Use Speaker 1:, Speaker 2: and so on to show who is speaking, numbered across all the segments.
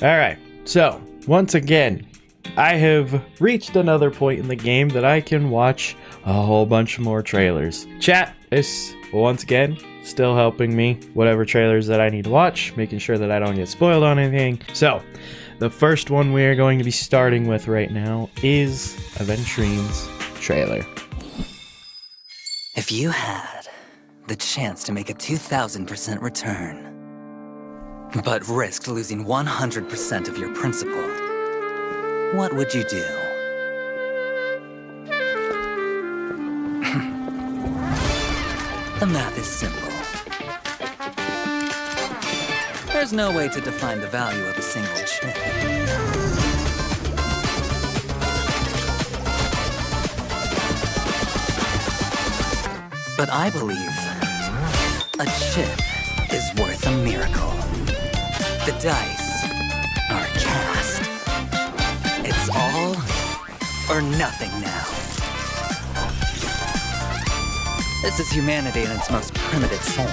Speaker 1: Alright, so once again, I have reached another point in the game that I can watch a whole bunch more trailers. Chat is, once again, still helping me, whatever trailers that I need to watch, making sure that I don't get spoiled on anything. So, the first one we are going to be starting with right now is Aventurine's trailer.
Speaker 2: If you had the chance to make a 2,000% return, but risked losing 100% of your principal, what would you do? The math is simple. There's no way to define the value of a single chip. But I believe a chip is worth a miracle. The dice are cast. It's all or nothing now. This is humanity in its most primitive form.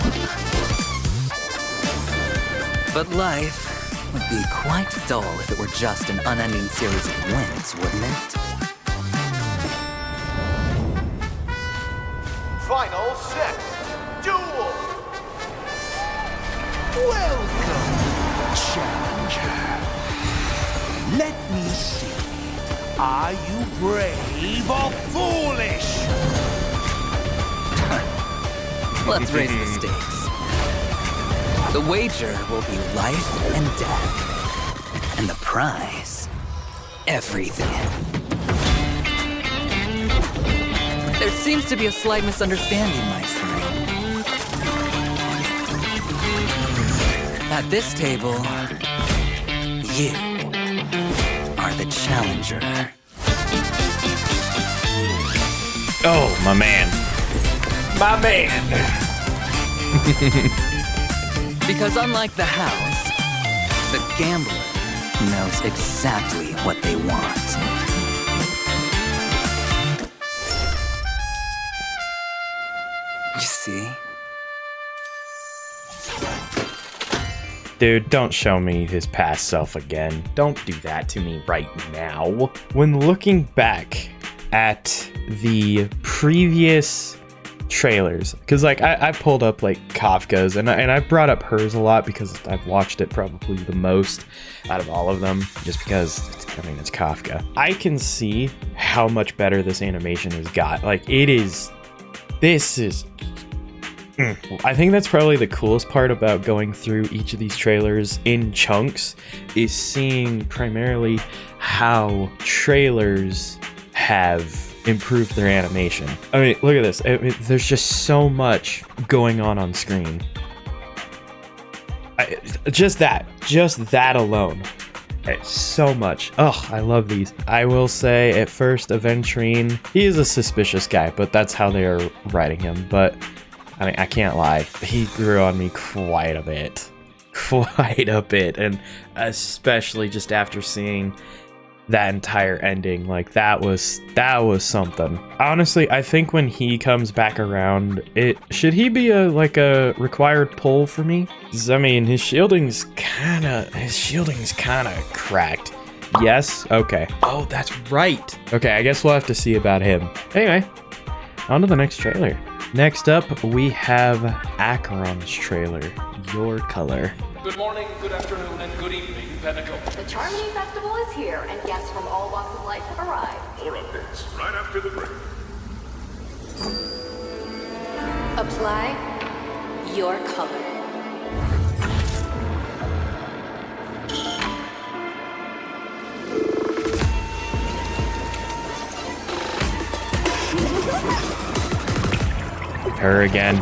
Speaker 2: But life would be quite dull if it were just an unending series of wins, wouldn't it?
Speaker 3: Final set, duel!
Speaker 4: Welcome, challenger. Let me see. Are you brave or foolish?
Speaker 2: Let's raise the stakes. The wager will be life and death. And the prize, everything. There seems to be a slight misunderstanding, my friend. At this table, you are the challenger.
Speaker 1: Oh, my man. My man!
Speaker 2: Because unlike the house, the gambler knows exactly what they want. You see?
Speaker 1: Dude, don't show me his past self again. Don't do that to me right now. When looking back at the previous trailers, because like I pulled up like Kafka's and I brought up hers a lot because I've watched it probably the most out of all of them, just because it's Kafka. I can see how much better this animation has got. Like I think that's probably the coolest part about going through each of these trailers in chunks, is seeing primarily how trailers have improved their animation. I mean, look at this. There's just so much going on screen. Just that alone. So much. Oh, I love these. I will say at first, Aventurine, he is a suspicious guy, but that's how they are writing him. But I mean, I can't lie. He grew on me quite a bit. And especially just after seeing that entire ending, like that was something. Honestly, I think when he comes back around, should he be a required pull for me? 'Cause, I mean, his shielding's kind of cracked. Yes. Okay. Oh, that's right. Okay, I guess we'll have to see about him. Anyway, on to the next trailer. Next up, we have Acheron's trailer, Your Color.
Speaker 5: Good morning, good afternoon, and good evening, Pinnacle.
Speaker 6: The Charmony Festival is here, and guests from all walks of life have arrived.
Speaker 3: More updates right after the break.
Speaker 6: Apply your color.
Speaker 1: Her again.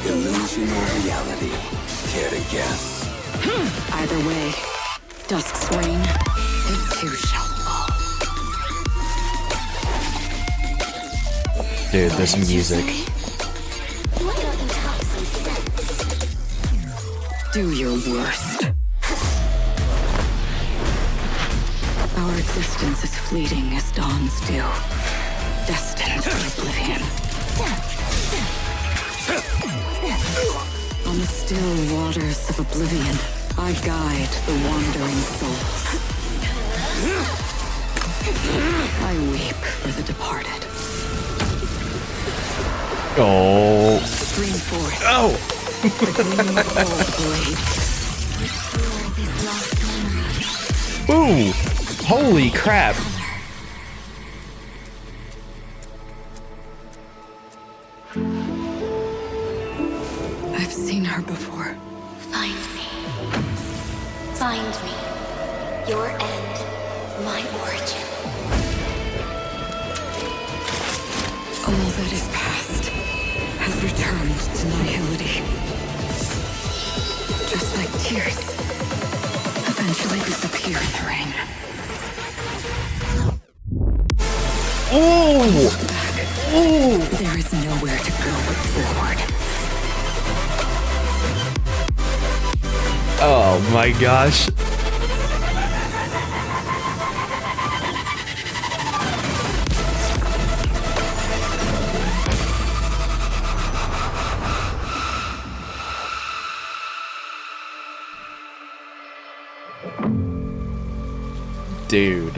Speaker 2: Illusion or reality? Care to guess?
Speaker 7: Either way, dusk's reign, it too shall fall.
Speaker 1: Dude, this music.
Speaker 7: Do your worst. Our existence is fleeting as dawns do, destined for oblivion. still waters of oblivion, I guide the wandering souls. I weep for the departed.
Speaker 1: Oh.
Speaker 7: Stream forth.
Speaker 1: Oh.
Speaker 7: The gleam of old blades.
Speaker 1: Ooh. Holy crap.
Speaker 7: I've seen her before.
Speaker 8: Find me. Find me. Your end, my origin.
Speaker 7: All that is past has returned to nihility. Just like tears eventually disappear in the rain.
Speaker 1: Oh. Oh.
Speaker 7: There is nowhere to go but forward.
Speaker 1: Oh my gosh. Dude.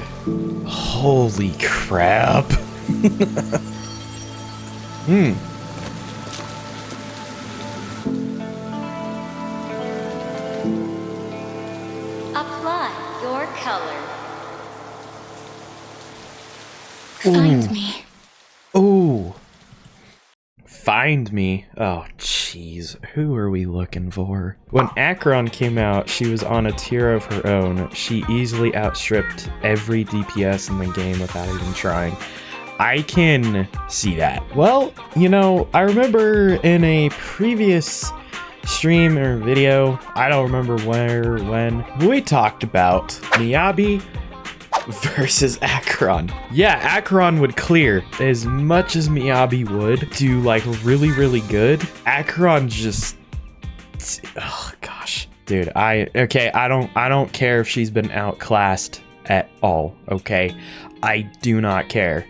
Speaker 1: Holy crap.
Speaker 8: Apply your color.
Speaker 7: Find me.
Speaker 1: Ooh. Find me. Oh, jeez. Who are we looking for? When Acheron came out, she was on a tier of her own. She easily outstripped every DPS in the game without even trying. I can see that. Well, you know, I remember in a previous stream or video, I don't remember where, when, we talked about Miyabi versus Acheron. Yeah, Acheron would clear as much as Miyabi would do like really, really good. Acheron just, oh gosh, dude. I don't care if she's been outclassed at all. Okay, I do not care.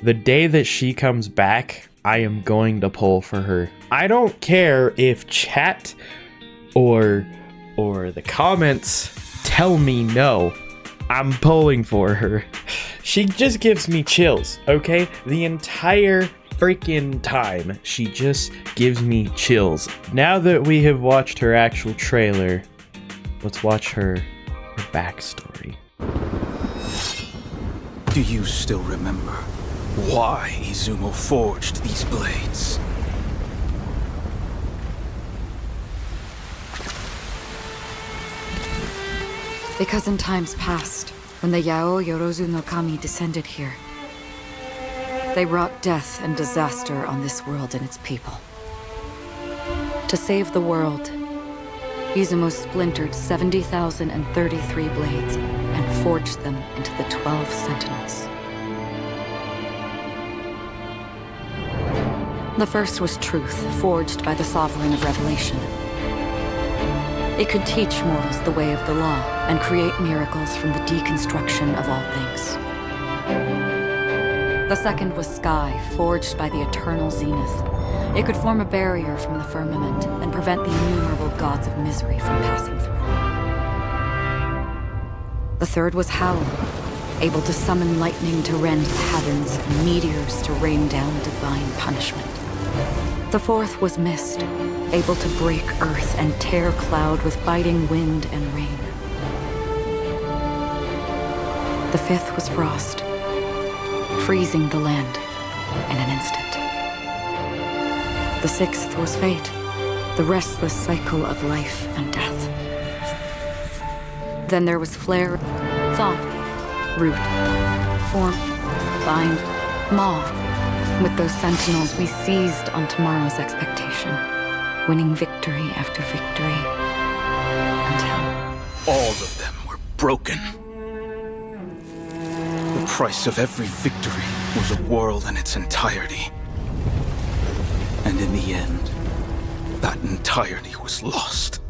Speaker 1: The day that she comes back, I am going to pull for her. I don't care if chat or the comments tell me no. I'm pulling for her. She just gives me chills, okay? The entire freaking time, she just gives me chills. Now that we have watched her actual trailer, let's watch her backstory.
Speaker 4: Do you still remember why Izumo forged these blades?
Speaker 7: Because in times past, when the Yao Yorozu no Kami descended here, they wrought death and disaster on this world and its people. To save the world, Izumo splintered 70,033 blades and forged them into the 12 Sentinels. The first was truth, forged by the Sovereign of Revelation. It could teach mortals the way of the law and create miracles from the deconstruction of all things. The second was sky, forged by the eternal zenith. It could form a barrier from the firmament and prevent the innumerable gods of misery from passing through. The third was howl, able to summon lightning to rend the heavens and meteors to rain down divine punishment. The fourth was mist, able to break earth and tear cloud with biting wind and rain. The fifth was frost, freezing the land in an instant. The sixth was fate, the restless cycle of life and death. Then there was flare, thought, root, form, bind, maw. With those sentinels, we seized on tomorrow's expectation, winning victory after victory, until
Speaker 4: All of them were broken. The price of every victory was a world in its entirety. And in the end, that entirety was lost.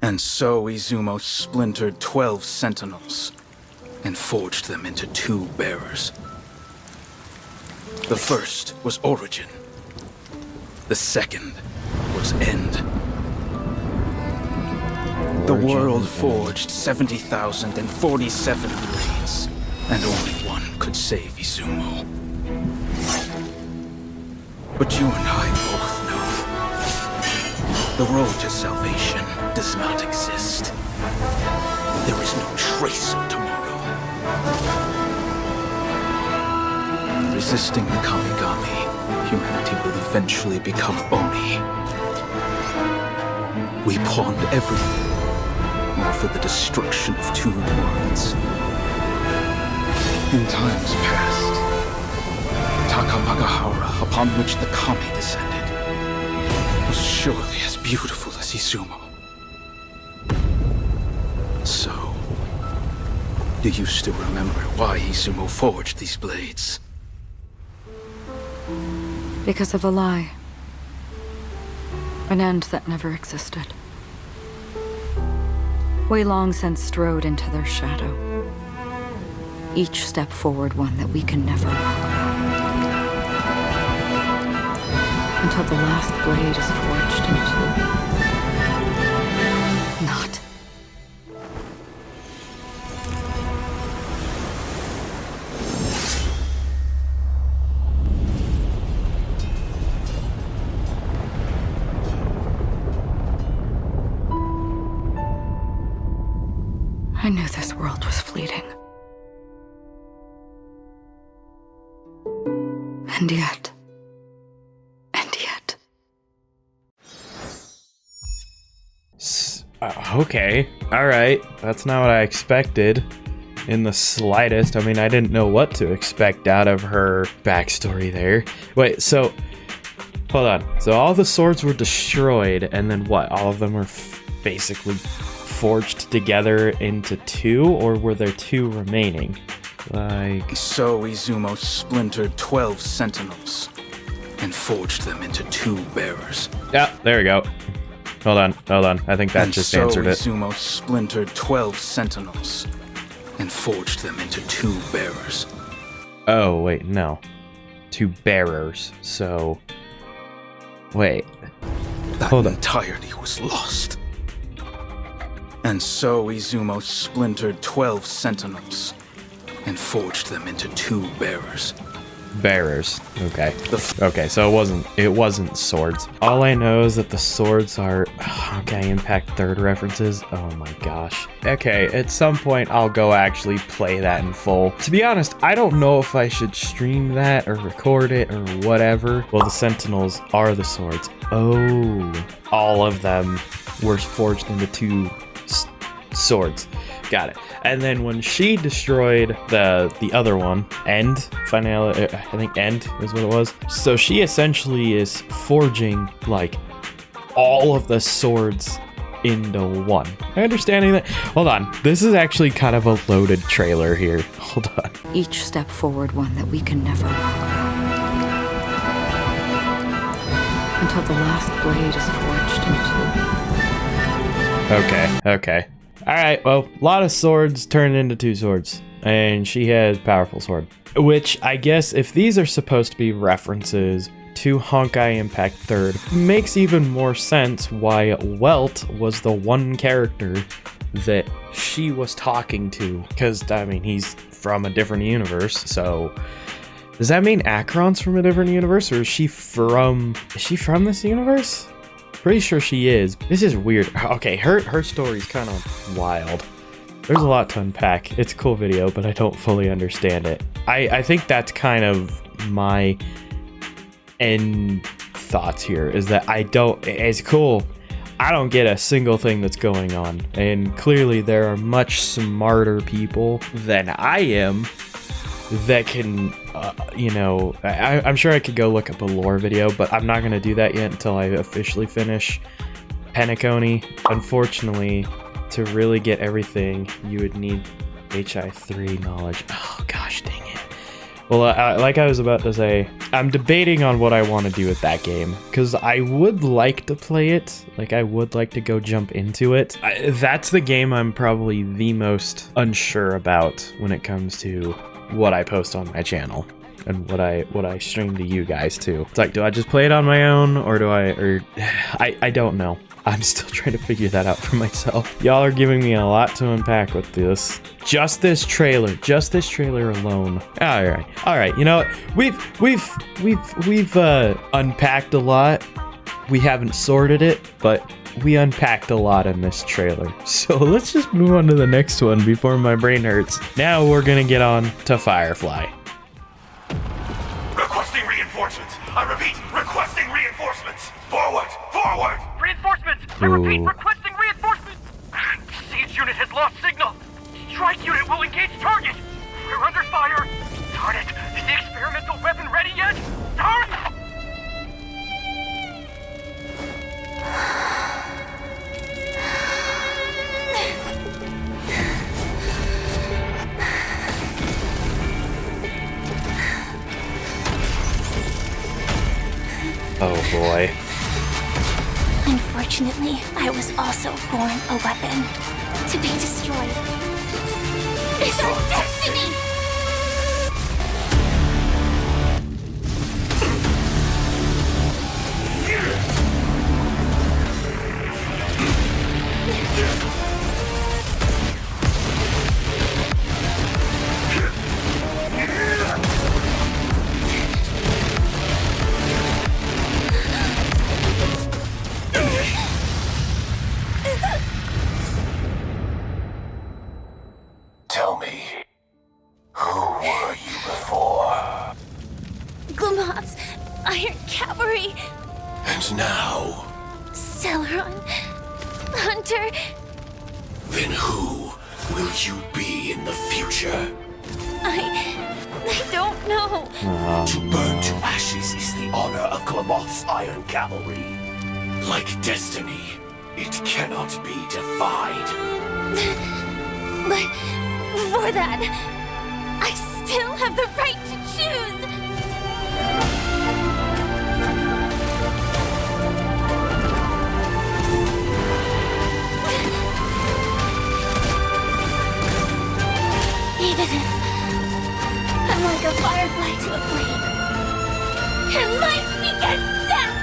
Speaker 4: And so Izumo splintered 12 sentinels and forged them into 2 bearers. The first was Origin. The second was war's end. The world forged 70,047 blades, and only one could save Izumo. But you and I both know the road to salvation does not exist. There is no trace of tomorrow. Resisting the Kamigami, humanity will eventually become Oni. We pawned everything, all for the destruction of two worlds. In times past, Takamagahara, upon which the Kami descended, was surely as beautiful as Izumo. So, do you still remember why Izumo forged these blades?
Speaker 7: Because of a lie. An end that never existed. We long since strode into their shadow. Each step forward one that we can never walk back. Until the last blade is forged into... not. I knew this world was fleeting. And yet...
Speaker 1: Okay, alright. That's not what I expected in the slightest. I mean, I didn't know what to expect out of her backstory there. Wait, so... hold on. So all the swords were destroyed, and then what? All of them were basically forged together into two, or were there two remaining? Like...
Speaker 4: So Izumo splintered 12 sentinels and forged them into two bearers.
Speaker 1: Yeah, there we go. Hold on. I think that just answered it.
Speaker 4: So Izumo splintered 12 sentinels and forged them into two bearers.
Speaker 1: Oh, wait, no. Two bearers, so... wait.
Speaker 4: That entirety was lost. And so Izumo splintered 12 sentinels and forged them into two bearers.
Speaker 1: Bearers. Okay. Okay, so it wasn't swords. All I know is that the swords are Honkai Impact 3rd references. Oh my gosh. Okay, at some point I'll go actually play that in full. To be honest, I don't know if I should stream that or record it or whatever. Well, the sentinels are the swords. Oh, all of them were forged into two swords. Got it. And then when she destroyed the other one, finale, I think End is what it was. So she essentially is forging like all of the swords into one. Am I understanding that? Hold on. This is actually kind of a loaded trailer here. Hold on.
Speaker 7: Each step forward one that we can never walk back. Until the last blade is forged into... Okay. Alright, well, a lot of swords turned into two swords, and she has powerful sword. Which, I guess, if these are supposed to be references to Honkai Impact 3rd, makes even more sense why Welt was the one character that she was talking to. Because, I mean, he's from a different universe, so... does that mean Acheron's from a different universe, or is she from this universe? Pretty sure she is. This is weird. Okay, her story's kind of wild. There's a lot to unpack. It's a cool video, but I don't fully understand it. I think that's kind of my end thoughts here, is that it's cool. I don't get a single thing that's going on. And clearly there are much smarter people than I am that can, I'm sure I could go look up a lore video, but I'm not going to do that yet until I officially finish Penacony. Unfortunately, to really get everything, you would need HI3 knowledge. Oh, gosh dang it. Well, like I was about to say, I'm debating on what I want to do with that game, because I would like to play it. Like, I would like to go jump into it. That's the game I'm probably the most unsure about when it comes to what I post on my channel.
Speaker 1: and what I stream to you guys too. It's like, do I just play it on my own, or do I don't know. I'm still trying to figure that out for myself. Y'all are giving me a lot to unpack with this. Just this trailer alone. All right. You know what? We've unpacked a lot. We haven't sorted it, but we unpacked a lot in this trailer. So let's just move on to the next one before my brain hurts. Now we're gonna get on to Firefly.
Speaker 3: Requesting reinforcements. I repeat, requesting reinforcements. Forward, forward.
Speaker 5: Reinforcements! I
Speaker 1: Ooh.
Speaker 5: repeat, requesting reinforcements! Siege unit has lost signal. Strike unit will engage target. We're under fire. Darn it! Is the experimental weapon ready yet? Darn!
Speaker 1: Oh boy.
Speaker 8: Unfortunately, I was also born a weapon to be destroyed. It's our destiny!
Speaker 3: Tell me, who were you before?
Speaker 8: Glamots, Iron Cavalry,
Speaker 3: And now,
Speaker 8: Celeron, Hunter.
Speaker 3: then who will you be in the future?
Speaker 8: I don't know.
Speaker 3: To burn to ashes is the honor of Glamoth's Iron Cavalry. Like destiny, it cannot be defied.
Speaker 8: But for that, I still have the right to choose. Even if I'm like a firefly to a flame, and life begets death.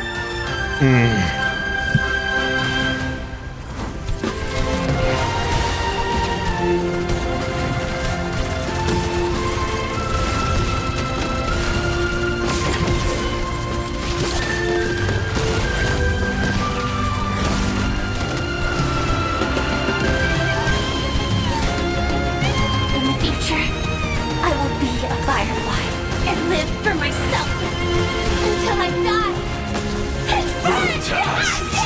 Speaker 8: In the future, I will be a firefly and live for myself until I die and burn to ashes.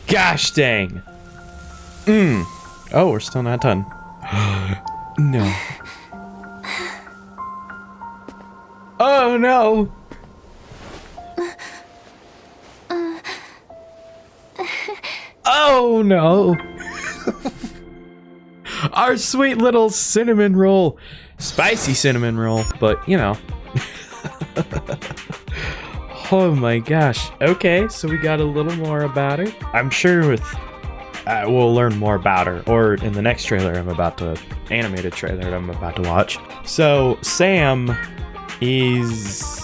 Speaker 1: Gosh dang. Oh, we're still not done. No. Oh no. Oh no. Our sweet little cinnamon roll. Spicy cinnamon roll, but you know. Oh my gosh. Okay, so we got a little more about her. I'm sure we'll learn more about her, or in the next trailer animated trailer that I'm about to watch. So Sam is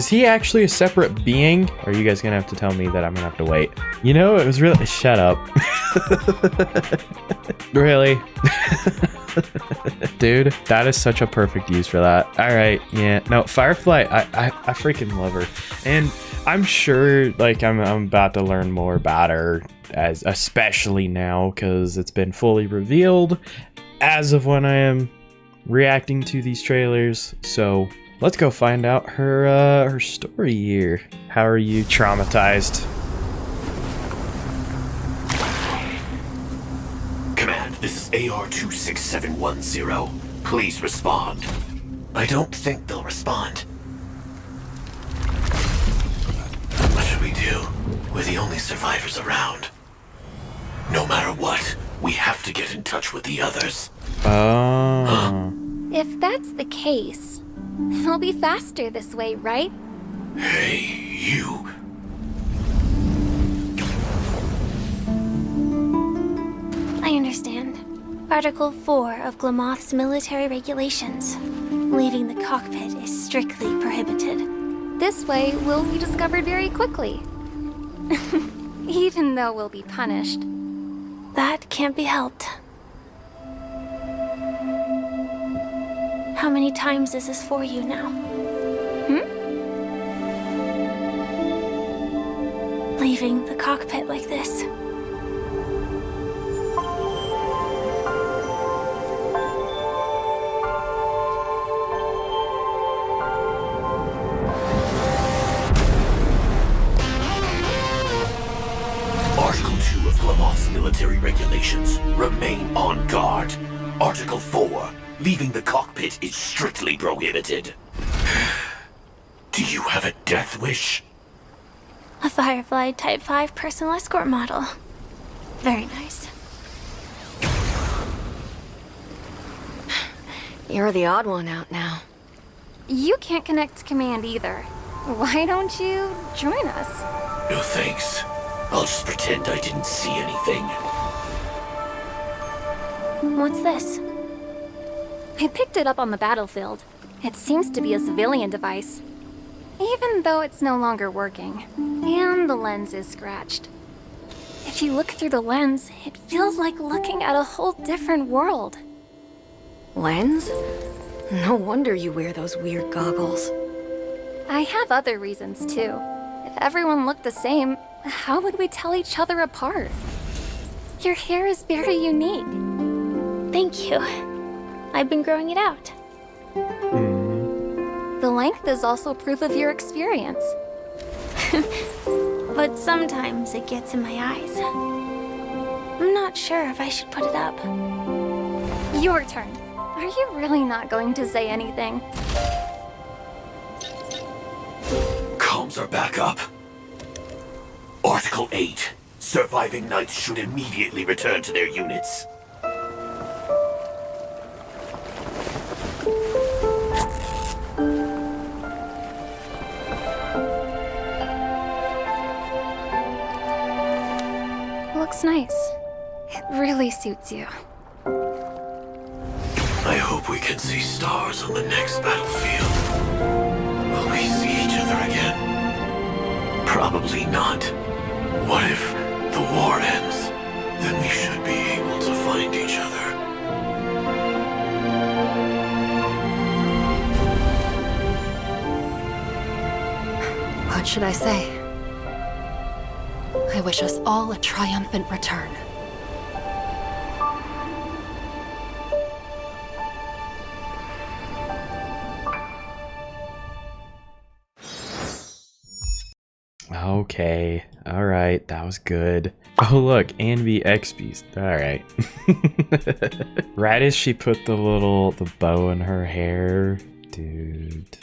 Speaker 1: he actually a separate being? Or are you guys gonna have to tell me that I'm gonna have to wait? You know, it was really, shut up. Really? Dude, that is such a perfect use for that. All right, yeah, no, Firefly, I freaking love her. And I'm sure, like, I'm about to learn more about her, especially now, because it's been fully revealed as of when I am reacting to these trailers. So let's go find out her story here. How are you traumatized?
Speaker 3: Command, this is AR-26710. Please respond. I don't think they'll respond. What should we do? We're the only survivors around. No matter what, we have to get in touch with the others.
Speaker 1: Oh.
Speaker 8: If that's the case, it'll be faster this way, right?
Speaker 3: Hey, you.
Speaker 8: I understand. Article 4 of Glamoth's military regulations. Leaving the cockpit is strictly prohibited.
Speaker 9: This way, we'll be discovered very quickly. Even though we'll be punished.
Speaker 8: That can't be helped. How many times is this for you now? Leaving the cockpit like this.
Speaker 3: Article 2 of Glamoth's military regulations. Remain on guard. Article 4. Leaving the cockpit is strictly prohibited. Do you have a death wish?
Speaker 8: A Firefly Type 5 personal escort model. Very nice.
Speaker 7: You're the odd one out now.
Speaker 9: You can't connect to command either. Why don't you join us?
Speaker 3: No thanks. I'll just pretend I didn't see anything.
Speaker 8: What's this?
Speaker 9: I picked it up on the battlefield. It seems to be a civilian device. Even though it's no longer working. And the lens is scratched. If you look through the lens, it feels like looking at a whole different world.
Speaker 7: Lens? No wonder you wear those weird goggles.
Speaker 9: I have other reasons too. If everyone looked the same, how would we tell each other apart? Your hair is very unique.
Speaker 8: Thank you. I've been growing it out.
Speaker 9: The length is also proof of your experience.
Speaker 8: But sometimes it gets in my eyes. I'm not sure if I should put it up.
Speaker 9: Your turn. Are you really not going to say anything?
Speaker 3: Comms are back up. Article 8. Surviving knights should immediately return to their units.
Speaker 9: Looks nice. It really suits you.
Speaker 3: I hope we can see stars on the next battlefield. Will we see each other again? Probably not. What if the war ends? Then we should be able to find each other.
Speaker 7: What should I say? I wish us all a triumphant return.
Speaker 1: Okay, alright, that was good. Oh look, Anvi X Beast. Alright. Right as she put the bow in her hair. Dude.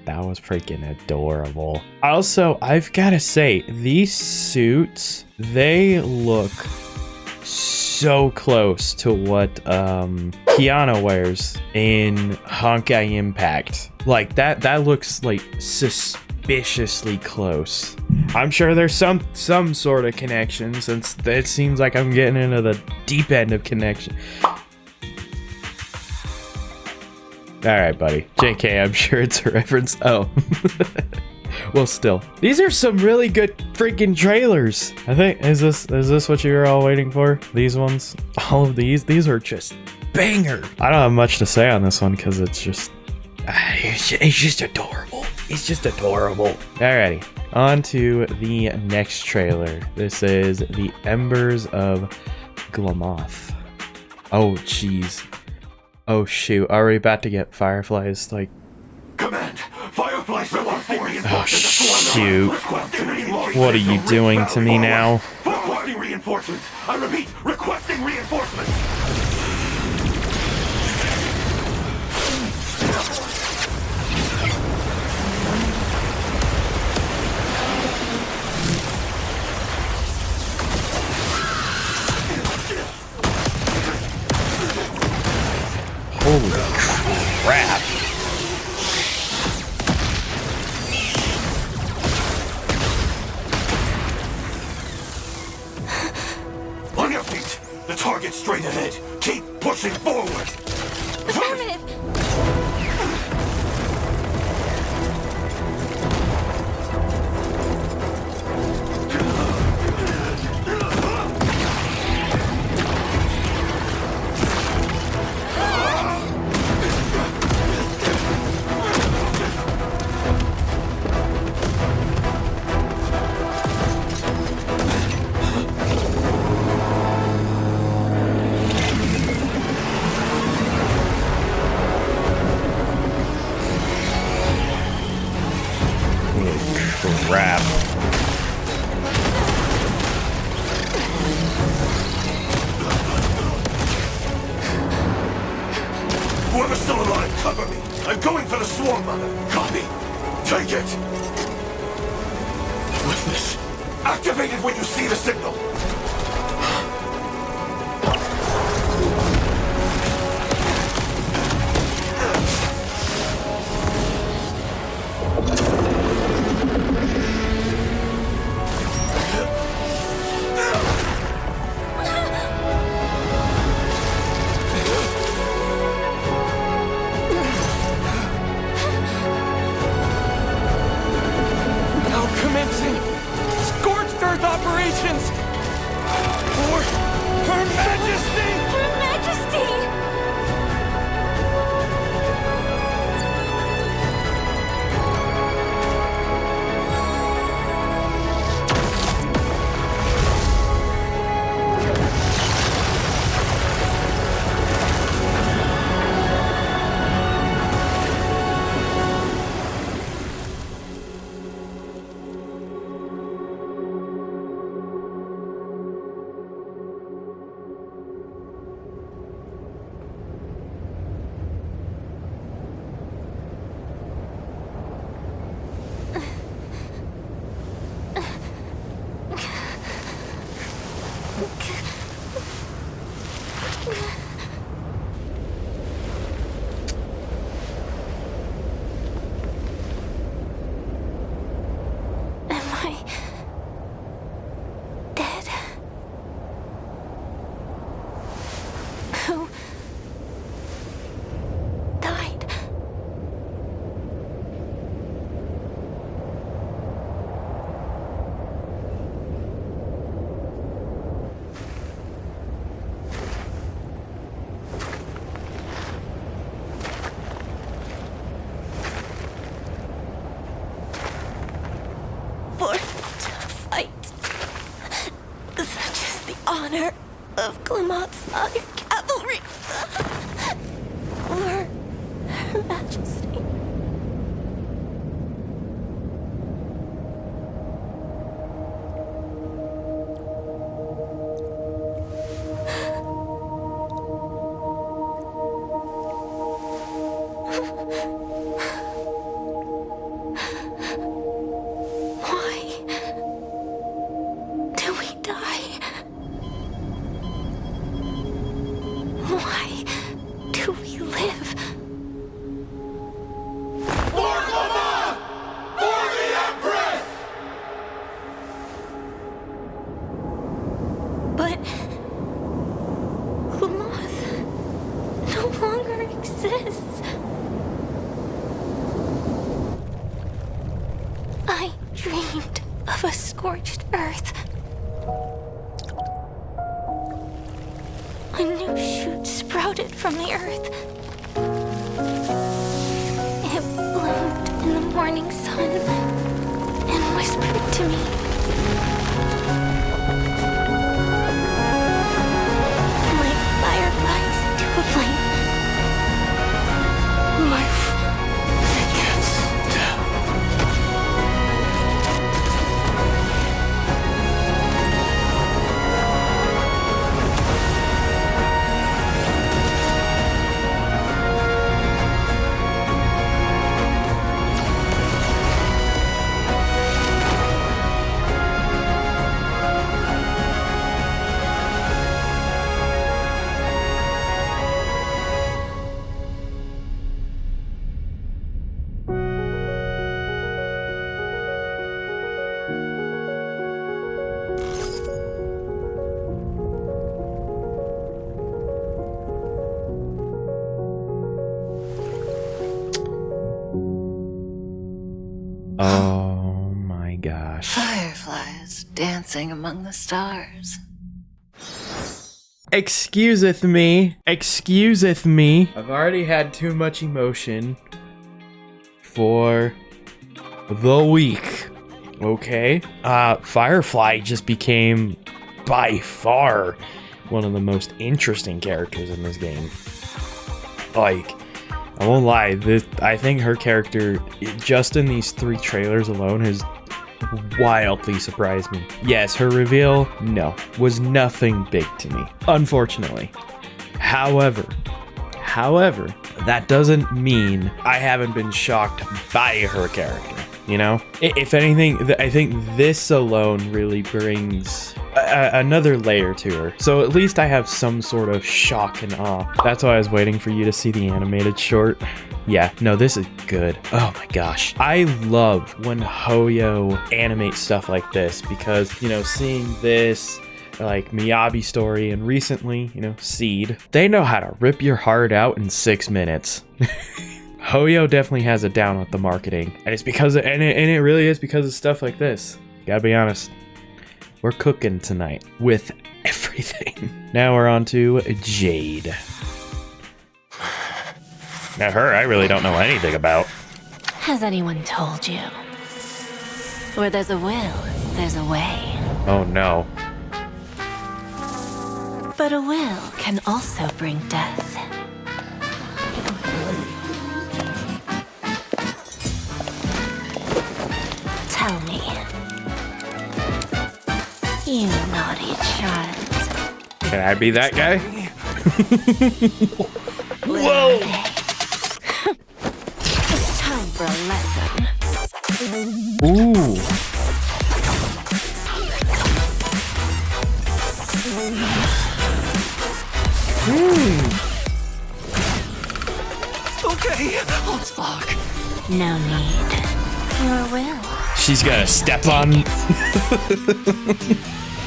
Speaker 1: That was freaking adorable. Also, I've gotta say, these suits, they look so close to what Kiana wears in Honkai Impact. Like that looks like suspiciously close. I'm sure there's some sort of connection, since it seems like I'm getting into the deep end of connection. Alright, buddy. JK, I'm sure it's a reference. Oh. Well, still. These are some really good freaking trailers. I think, is this what you were all waiting for? These ones? All of these are just banger. I don't have much to say on this one because it's just adorable. It's just adorable. Alrighty, on to the next trailer. This is The Embers of Glamoth. Oh, jeez. Oh, shoot. Are we about to get Fireflies, like...
Speaker 3: Command! Fireflies are
Speaker 1: Oh, shoot. What are you doing to me now?
Speaker 3: Requesting reinforcements! I repeat, requesting reinforcements!
Speaker 1: Holy crap.
Speaker 3: On your feet! The target's straight ahead! Keep Whoever's still alive, cover me. I'm going for the swarm mother. Copy. Take it. Witness. Activate it when you see the signal.
Speaker 8: Honor of Clemant's cavalry, or Her Majesty.
Speaker 1: Oh my gosh.
Speaker 10: Fireflies dancing among the stars.
Speaker 1: Excuseth me. Excuseth me. I've already had too much emotion for the week. Okay? Firefly just became by far one of the most interesting characters in this game. Like, I won't lie, I think her character, just in these 3 trailers alone, has wildly surprised me. Yes, her reveal, no, was nothing big to me, unfortunately. However, that doesn't mean I haven't been shocked by her character, you know? If anything, I think this alone really brings another layer to her. So at least I have some sort of shock and awe. That's why I was waiting for you to see the animated short. Yeah, no, this is good. Oh my gosh. I love when Hoyo animates stuff like this because, you know, seeing this, like Miyabi story, and recently, you know, Seed, they know how to rip your heart out in 6 minutes. Hoyo definitely has it down with the marketing, and it's because of, and it really is because of stuff like this. Gotta be honest, we're cooking tonight with everything. Now we're on to Jade. Now her, I really don't know anything about.
Speaker 10: Has anyone told you? Where there's a will, there's a way.
Speaker 1: Oh no.
Speaker 10: But a will can also bring death. Tell me, you naughty child.
Speaker 1: Can I be that guy? Whoa!
Speaker 10: It's time for a lesson.
Speaker 1: Ooh.
Speaker 3: Okay, I'll talk.
Speaker 10: No need for a will.
Speaker 1: She's got to step on.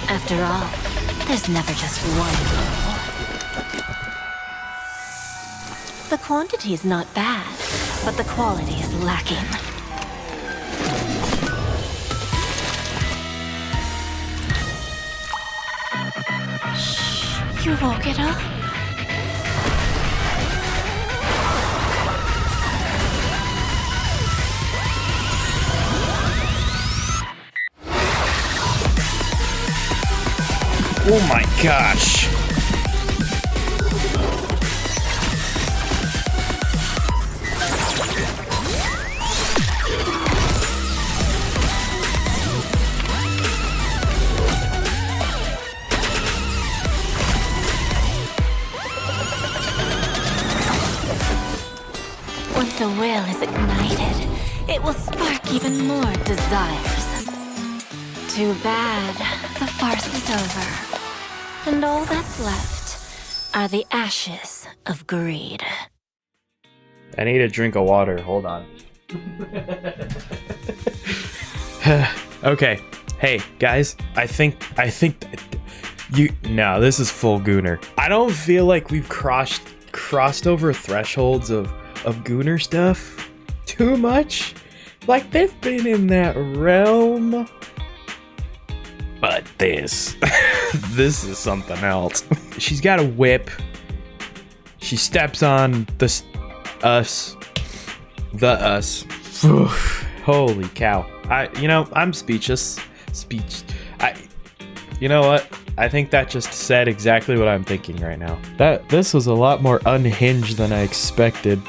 Speaker 10: After all, there's never just one will. The quantity's not bad, but the quality is lacking. Shh, you woke it up?
Speaker 1: Oh my gosh.
Speaker 10: Once a will is ignited, it will spark even more desires. Too bad the farce is over. And all that's left are the ashes of greed.
Speaker 1: I need a drink of water. Hold on. Okay. Hey, guys. I think no, this is full Gooner. I don't feel like we've crossed over thresholds of Gooner stuff too much. Like, they've been in that realm. But this is something else. She's got a whip. She steps on the us. Holy cow. I'm speechless. You know what? I think that just said exactly what I'm thinking right now. This was a lot more unhinged than I expected.